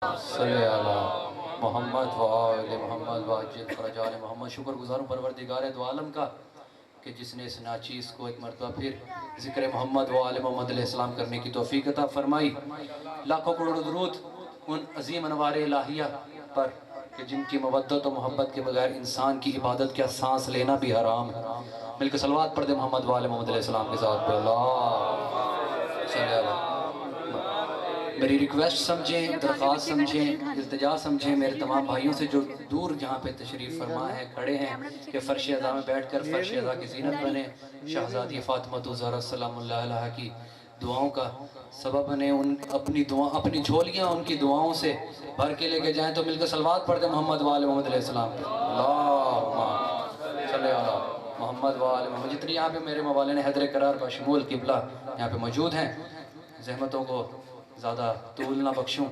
صلی اللہ محمد و آل محمد واجل فرجال محمد۔ شکر گزاروں پروردگار دو عالم کا کہ جس نے اس ناچیز کو ایک مرتبہ پھر ذکر محمد و آل محمد علیہ السلام کرنے کی توفیق عطا فرمائی۔ لاکھوں کروڑوں درود ان عظیم انوار الہیہ پر کہ جن کی مودت و محبت کے بغیر انسان کی عبادت کیا سانس لینا بھی حرام ہے۔ مل کے صلوات پڑھ دے محمد و آل محمد علیہ السلام کے ساتھ پہ اللہ صلی اللہ۔ میری ریکویسٹ سمجھیں، درخواست سمجھیں، التجا سمجھیں میرے تمام بھائیوں سے جو دور جہاں پہ تشریف فرما ہے کھڑے ہیں کہ فرش اعضاء میں بیٹھ کر فرش اعضاء کی زینت بنے، شہزادی فاطمہ الزہرا سلام اللہ علیہ کی دعاؤں کا سبب بنے، اپنی جھولیاں ان کی دعاؤں سے بھر کے لے کے جائیں۔ تو مل کے صلوات پڑھ دیں محمد و آل محمد علیہ السلام پہ اللہم صلی اللہ محمد و آل محمد۔ جتنی یہاں پہ میرے موالین حیدر قرار بشمول قبلہ یہاں پہ موجود ہیں، زحمتوں کو زیادہ طول نہ بخشوں،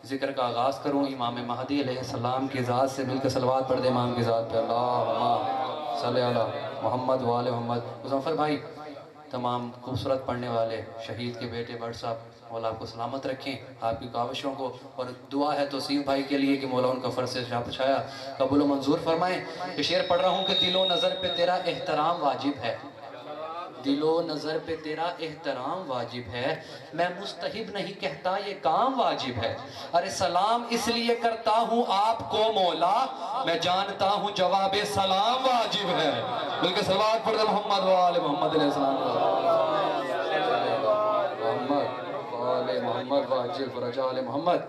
ذکر کا آغاز کروں امام مہدی علیہ السلام کی ذات سے۔ مل کے صلوات پڑھ دے امام کی ذات پہ اللہم صلی اللہ محمد و آل محمد۔ مظفر بھائی، تمام خوبصورت پڑھنے والے شہید کے بیٹے بٹ صاحب، مولا آپ کو سلامت رکھیں، آپ کی کاوشوں کو، اور دعا ہے توصیف بھائی کے لیے کہ مولا ان کا فرض سے چھایا قبول و منظور فرمائیں۔ کہ شعر پڑھ رہا ہوں کہ دل و نظر پہ تیرا احترام واجب ہے، دل و نظر پہ تیرا احترام واجب ہے، میں مستحب نہیں کہتا یہ کام واجب ہے، ارے سلام اس لیے کرتا ہوں آپ کو مولا، میں جانتا ہوں جواب سلام واجب ہے۔ بلکہ صلوات پڑھ دے محمد و آل محمد علیہ السلام محمد و آل محمد واجل فرجال محمد۔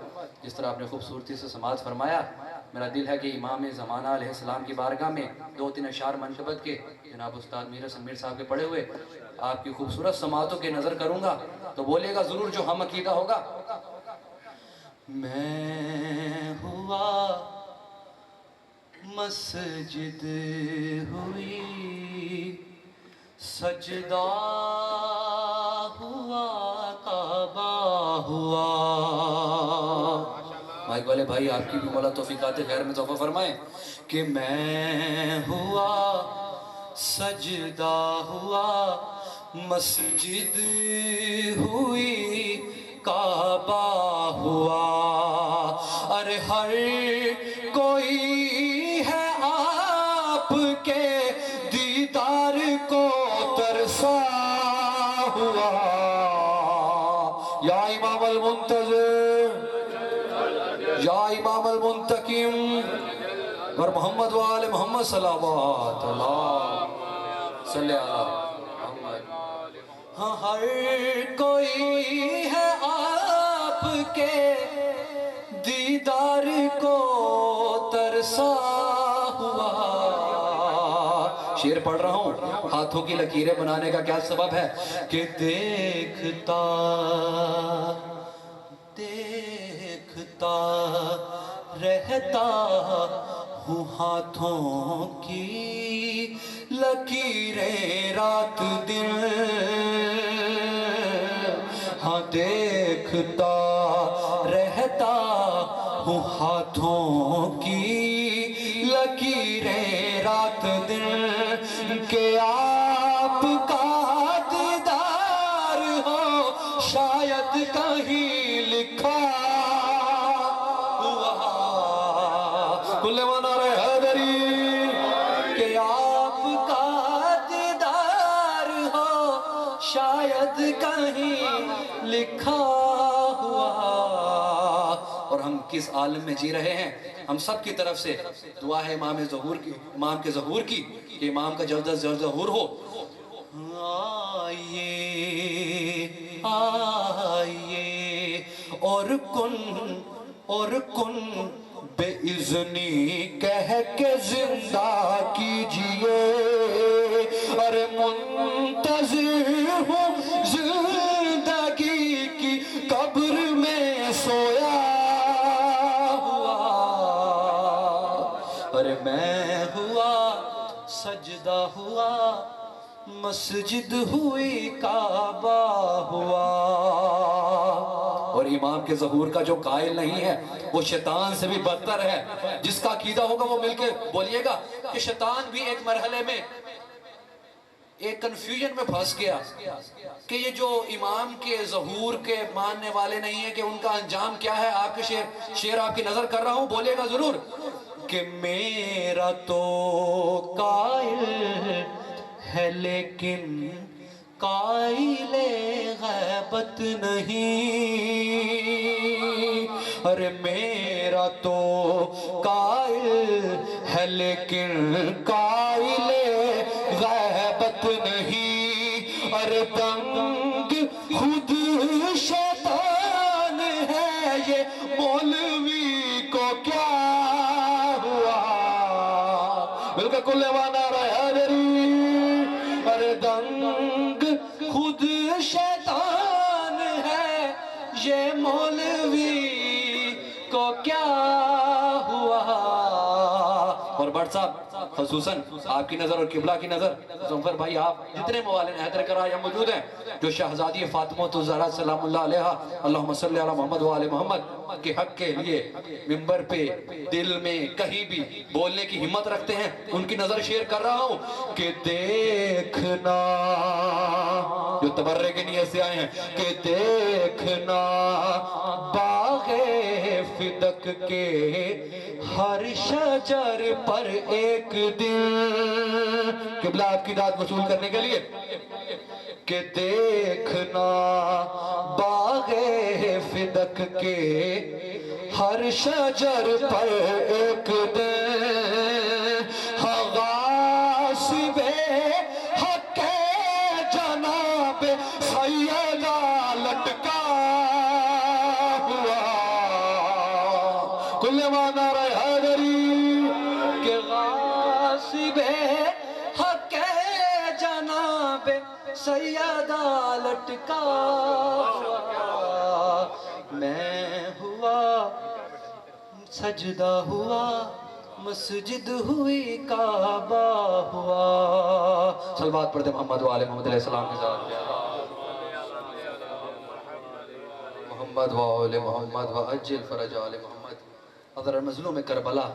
جس طرح آپ نے خوبصورتی سے سماعت فرمایا، میرا دل ہے کہ امام زمانہ علیہ السلام کی بارگاہ میں دو تین اشعار منقبت کے جناب استاد میر حسن میر صاحب کے پڑھے ہوئے آپ کی خوبصورت سماعتوں کے نظر کروں گا، تو بولیے گا ضرور جو ہم عقیدہ ہوگا۔ میں ہوا مسجد ہوئی سجدہ ہوا کعبہ ہوا۔ مائک والے بھائی آپ کی بھی مولا توفیقات خیر میں تحفہ فرمائیں کہ میں ہوا سجدہ ہوا مسجد ہوئی کعبہ ہوا، ارے ہر کوئی ہے آپ کے دیدار کو ترسا ہوا، یا امام المنتظر، یا امام المنتقم، اور محمد و آل محمد صلوات اللہ صلی اللہ محمد۔ ہاں ہر کوئی ہے آپ کے دیدار کو ترسا ہوا۔ شعر پڑھ رہا ہوں، ہاتھوں کی لکیریں بنانے کا کیا سبب ہے کہ دیکھتا رہتا ہوں ہاتھوں کی لکیریں رات دن، ہاں دیکھتا رہتا ہوں ہاتھوں کی لکیریں رات دن، کہ آپ کا دیدار ہو شاید کہیں لکھا کل منار حیدری، کہ آپ کا دیدار ہو شاید کہیں لکھا ہوا۔ اور ہم کس عالم میں جی رہے ہیں، ہم سب کی طرف سے دعا ہے امام کے ظہور کی کہ امام کا جلد از جلد ظہور ہو۔ آئیے آئیے اور کن بے اذنی کہہ کے زندہ کیجئے، ارے منتظر ہوں زندگی کی قبر میں سویا ہوا، ارے میں ہوا سجدہ ہوا مسجد ہوئی کعبہ ہوا۔ اور امام کے ظہور کا جو قائل نہیں ہے وہ شیطان سے بھی بدتر ہے۔ جس کا عقیدہ ہوگا وہ مل کے بولیے گا کہ شیطان بھی ایک مرحلے میں ایک کنفیوژن میں پھنس گیا کہ یہ جو امام کے ظہور کے ماننے والے نہیں ہیں کہ ان کا انجام کیا ہے. آپ کے شعر آپ کی نظر کر رہا ہوں, بولے گا ضرور کہ میرا تو قائل ہے لیکن قائل غیبت نہیں. ارے میرا تو قائل ہے لیکن قائل غیبت نہیں. ارے دنگ خود شیطان ہے یہ مولوی کو کیا ہوا. مل کے کل وانا رہا دری. ارے دنگ خود شیطان ہے یہ مولوی کو کیا ہوا. اور بٹ صاحب خصوصاً آپ کی نظر اور قبلہ کی نظر, ظفر بھائی آپ جتنے موالین حیدر کرا یا موجود ہیں جو شہزادی فاطمہ الزہرا سلام اللہ علیہا اللہم صلی علی محمد و آل محمد کے حق کے لیے منبر پہ دل میں کہیں بھی بولنے کی ہمت رکھتے ہیں, ان کی نظر شیئر کر رہا ہوں کہ دیکھنا, جو تبرے کے نیت سے آئے ہیں, کہ دیکھنا باغ فدق کے ہر شجر پر ایک دن. قبلہ آپ کی داد وصول کرنے کے لیے کہ دیکھنا باغ فدق کے ہر شجر پر ایک دن غاصب حق جناب سیدہ لٹکا ہوا. کل مانا رہا دری کہ غاصب حق جناب سیدہ لٹکا ہوا. میں ہوا سجدہ ہوا مسجد ہوئی کعبہ ہوا. صلوات پڑھتے محمد و آل محمد علیہ السلام کے ساتھ. محمد و آل محمد و عجل فرج آل محمد. حضرت مظلوم کربلا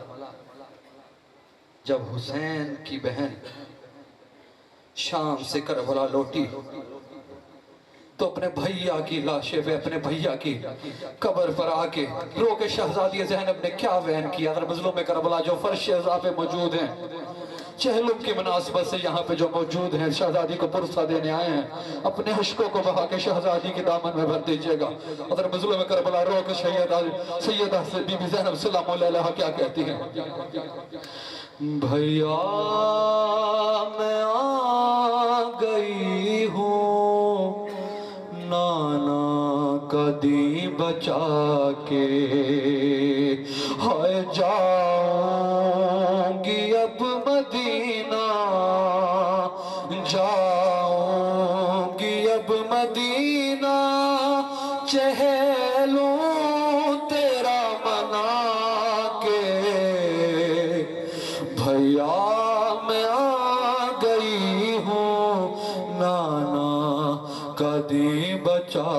جب حسین کی بہن شام سے کربلا لوٹی تو اپنے بھائیہ کی لاشے پہ اپنے بھائیہ کی قبر پر آ کے رو کے شہزادی زینب نے کیا وین کیا. حضرت مظلوم کربلا جو فرش عزا پہ موجود ہیں, چہلم کی مناسبت سے یہاں پہ جو موجود ہیں, شہزادی کو پرسہ دینے آئے ہیں, اپنے عشقوں کو بہا کے شہزادی کے دامن میں بھر دیجئے گا. حضرت مظلوم کربلا رو کے سیدہ بی بی زینب سلام اللہ علیہ کیا کہتی ہیں, بھیا میں آ گئی ہوں نانا کا دین بچا کے, ہائے جاؤں گی اب مدینہ, جاؤں گی اب مدینہ, چہلوں تیرا منا کے. بھیا میں آ گئی ہوں نانا کا دین بچا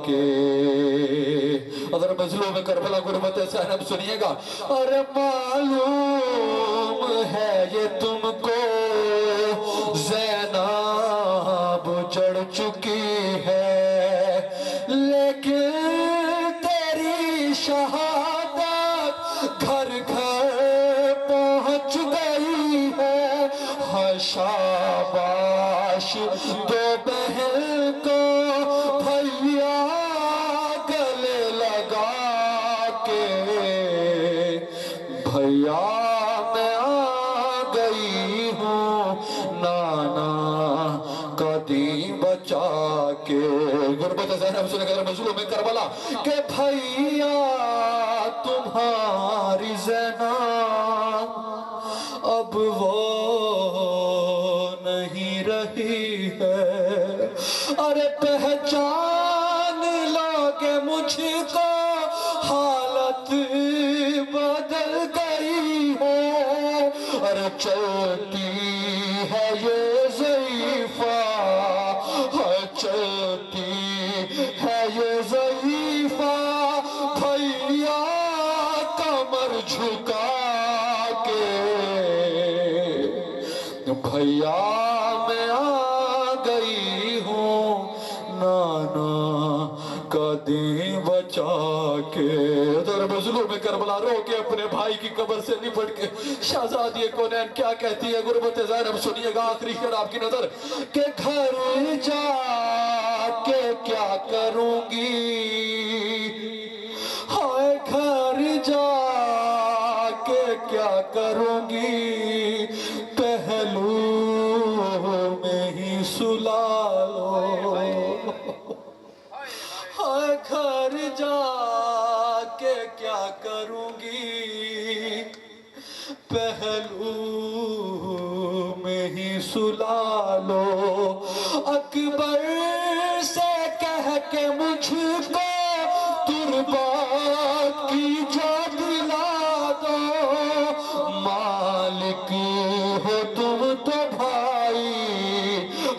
کے. اگر مظلوم کربلا غربت زینب سنیے گا. اور معلوم ہے یہ تم کو زینب چڑھ چکی ہے, لیکن تیری شہادت گھر گھر پہنچ گئی ہے. شاباش دو بہن کو بھیا گلے لگا کے. بھیا میں آ گئی ہوں نانا کا دین بچا کے. غربت زینب سنے گا مظلوم کربلا کہ بھیا تمہاری زینب اب وہ نہیں رہی ہے. ارے پہچان لوگے مجھ کو حالت بدل گئی ہے. ارے چلتی ہے یہ ضعیفہ, چلتی ہے یہ ضعیفہ, بھیا کمر جھکا کے. بھیا میں حضور میں کربلا رو کے اپنے بھائی کی قبر سے لپٹ کے شہزادی کونین کیا کہتی ہے غربت زینب سنیے گا آخری شعر آپ کی نظر کہ گھر جا کے کیا کروں گی ہائے گھر جا کے کیا کروں گی پہلو میں ہی سلا لو ہائے گھر جا کے کیا کروں گی پہلو میں ہی سلا لو اکبر سے کہہ کے مجھ کو تربات کی جا دلا دو مالک ہو تم تو بھائی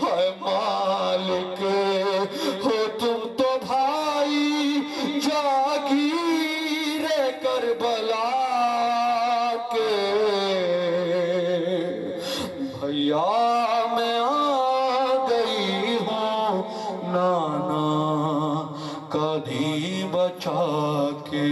ہے مالک ہو تم تو بھائی جاگیر کربلا کے بھیا میں آ گئی ہوں نانا کا دھی بچا کے